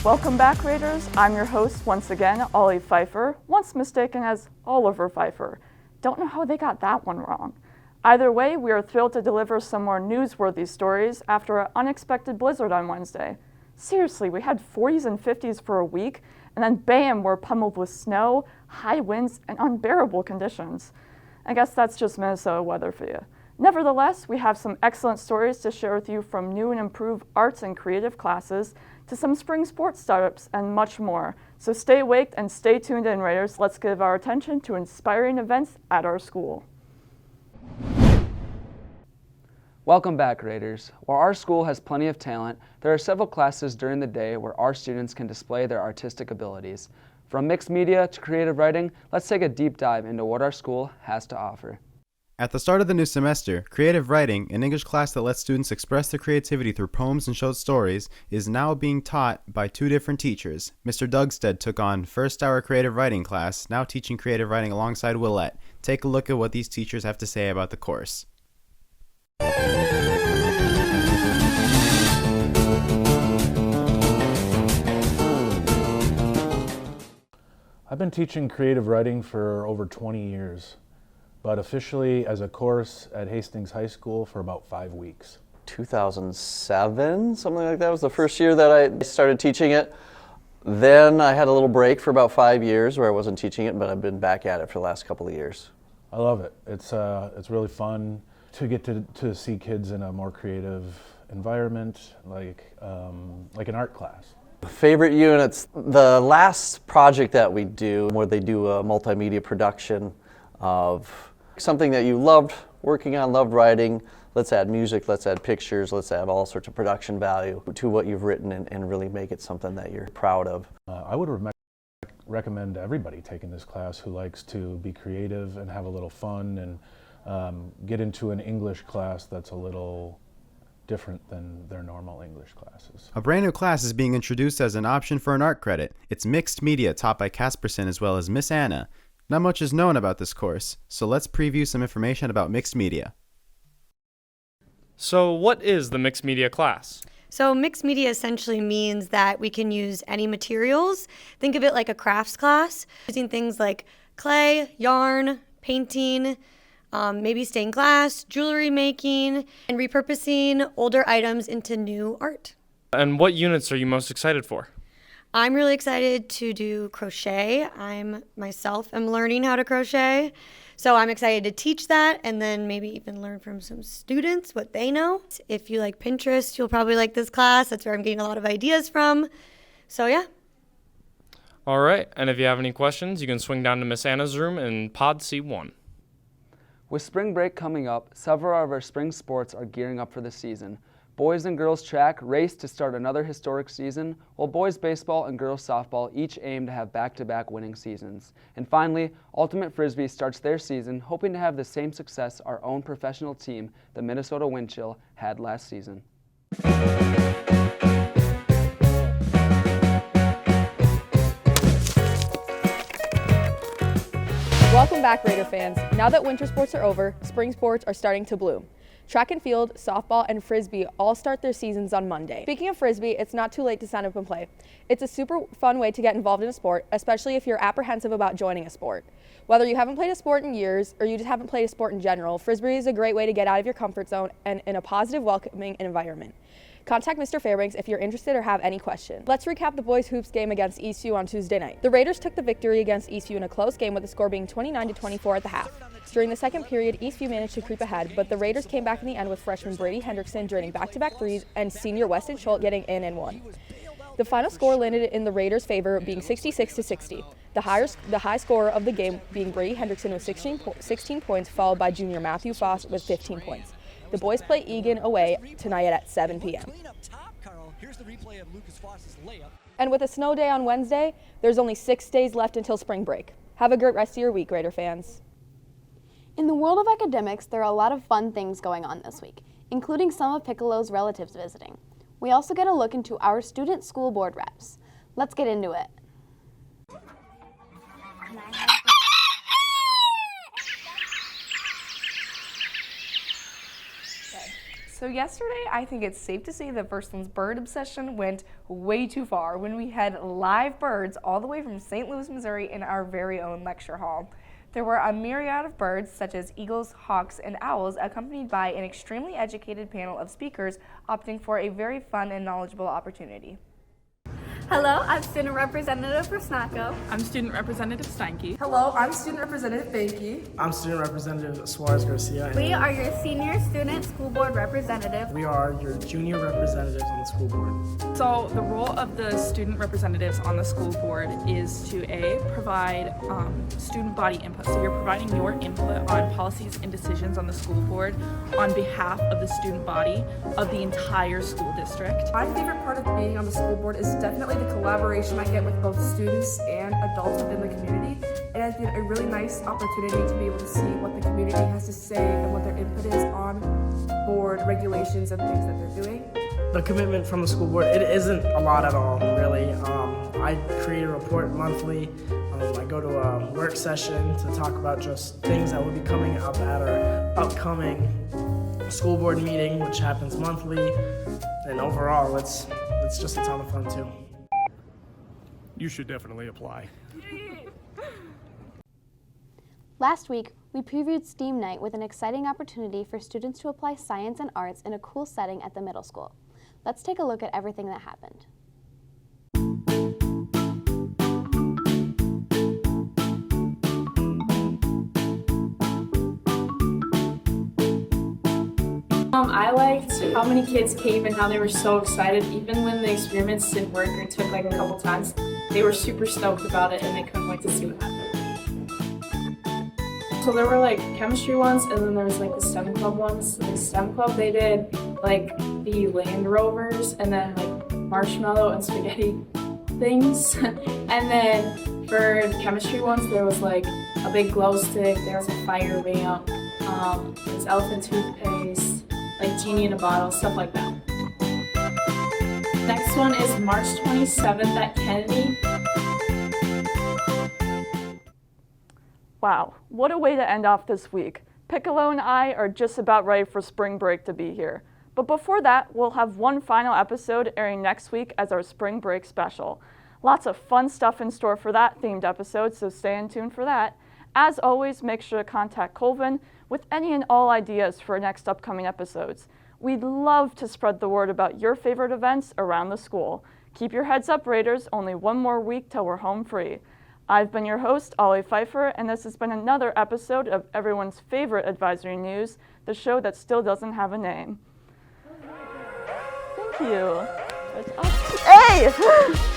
Welcome back, Raiders. I'm your host once again, Ollie Pfeiffer, once mistaken as Oliver Pfeiffer. Don't know how they got that one wrong. Either way, we are thrilled to deliver some more newsworthy stories after an unexpected blizzard on Wednesday. Seriously, we had 40s and 50s for a week, and then bam, we're pummeled with snow, high winds, and unbearable conditions. I guess that's just Minnesota weather for you. Nevertheless, we have some excellent stories to share with you, from new and improved arts and creative classes to some spring sports startups and much more. So stay awake and stay tuned in, Raiders. Let's give our attention to inspiring events at our school. Welcome back, Raiders. While our school has plenty of talent, there are several classes during the day where our students can display their artistic abilities. From mixed media to creative writing, let's take a deep dive into what our school has to offer. At the start of the new semester, creative writing, an English class that lets students express their creativity through poems and short stories, is now being taught by two different teachers. Mr. Dugstead took on first hour creative writing class, now teaching creative writing alongside Willette. Take a look at what these teachers have to say about the course. I've been teaching creative writing for over 20 years. But officially as a course at Hastings High School for about 5 weeks. 2007, something like that was the first year that I started teaching it. Then I had a little break for about 5 years where I wasn't teaching it, but I've been back at it for the last couple of years. I love it. It's really fun to get to see kids in a more creative environment, like an art class. Favorite units, the last project that we do, where they do a multimedia production of something that you loved working on, loved writing. Let's add music, let's add pictures, let's add all sorts of production value to what you've written and really make it something that you're proud of. I would recommend everybody taking this class who likes to be creative and have a little fun and get into an English class that's a little different than their normal English classes. A brand new class is being introduced as an option for an art credit. It's mixed media, taught by Casperson as well as Miss Anna. Not much is known about this course, so let's preview some information about mixed media. So what is the mixed media class? So mixed media essentially means that we can use any materials. Think of it like a crafts class, using things like clay, yarn, painting, maybe stained glass, jewelry making, and repurposing older items into new art. And what units are you most excited for? I'm really excited to do crochet. I myself am learning how to crochet. So I'm excited to teach that and then maybe even learn from some students what they know. If you like Pinterest, you'll probably like this class. That's where I'm getting a lot of ideas from. So yeah. All right, and if you have any questions, you can swing down to Miss Anna's room in Pod C1. With spring break coming up, several of our spring sports are gearing up for the season. Boys and girls track race to start another historic season, while boys baseball and girls softball each aim to have back-to-back winning seasons. And finally, Ultimate Frisbee starts their season hoping to have the same success our own professional team, the Minnesota Wind Chill, had last season. Welcome back, Raider fans. Now that winter sports are over, spring sports are starting to bloom. Track and field, softball, and frisbee all start their seasons on Monday. Speaking of frisbee, it's not too late to sign up and play. It's a super fun way to get involved in a sport, especially if you're apprehensive about joining a sport. Whether you haven't played a sport in years or you just haven't played a sport in general, frisbee is a great way to get out of your comfort zone and in a positive, welcoming environment. Contact Mr. Fairbanks if you're interested or have any questions. Let's recap the boys hoops game against Eastview on Tuesday night. The Raiders took the victory against Eastview in a close game with the score being 29-24 at the half. During the second period, Eastview managed to creep ahead, but the Raiders came back in the end with freshman Brady Hendrickson draining back-to-back threes and senior Weston Schultz getting in and one. The final score landed in the Raiders' favor, being 66-60. The high scorer of the game being Brady Hendrickson with 16 points, followed by junior Matthew Foss with 15 points. The boys play Egan away tonight at 7 p.m. And with a snow day on Wednesday, there's only 6 days left until spring break. Have a great rest of your week, Raider fans. In the world of academics, there are a lot of fun things going on this week, including some of Piccolo's relatives visiting. We also get a look into our student school board reps. Let's get into it. So yesterday, I think it's safe to say that Versland's bird obsession went way too far when we had live birds all the way from St. Louis, Missouri in our very own lecture hall. There were a myriad of birds such as eagles, hawks, and owls accompanied by an extremely educated panel of speakers opting for a very fun and knowledgeable opportunity. Hello, I'm student representative for SNACO. I'm student representative Steinke. Hello, I'm student representative Banky. I'm student representative Suarez Garcia. We are your senior student school board representatives. We are your junior representatives on the school board. So the role of the student representatives on the school board is to provide student body input. So you're providing your input on policies and decisions on the school board on behalf of the student body of the entire school district. My favorite part of being on the school board is definitely the collaboration I get with both students and adults within the community. It has been a really nice opportunity to be able to see what the community has to say and what their input is on board regulations and things that they're doing. The commitment from the school board, it isn't a lot at all, really. I create a report monthly. I go to a work session to talk about just things that will be coming up at our upcoming school board meeting, which happens monthly. And overall, it's just a ton of fun too. You should definitely apply. Last week, we previewed STEAM Night with an exciting opportunity for students to apply science and arts in a cool setting at the middle school. Let's take a look at everything that happened. I liked how many kids came and how they were so excited. Even when the experiments didn't work or took like a couple times, they were super stoked about it and they couldn't wait to see what happened. So there were like chemistry ones and then there was like the STEM club ones. So the STEM club, they did like the Land Rovers and then like marshmallow and spaghetti things. And then for the chemistry ones, there was like a big glow stick, there was a fire vamp, there was elephant toothpaste, like genie in a bottle, stuff like that. Next one is March 27th at Kennedy. Wow, what a way to end off this week. Piccolo and I are just about ready for spring break to be here. But before that, we'll have one final episode airing next week as our spring break special. Lots of fun stuff in store for that themed episode, so stay in tune for that. As always, make sure to contact Colvin with any and all ideas for next upcoming episodes. We'd love to spread the word about your favorite events around the school. Keep your heads up, Raiders. Only one more week till we're home free. I've been your host, Ollie Pfeiffer, and this has been another episode of everyone's favorite advisory news, the show that still doesn't have a name. Thank you. Hey!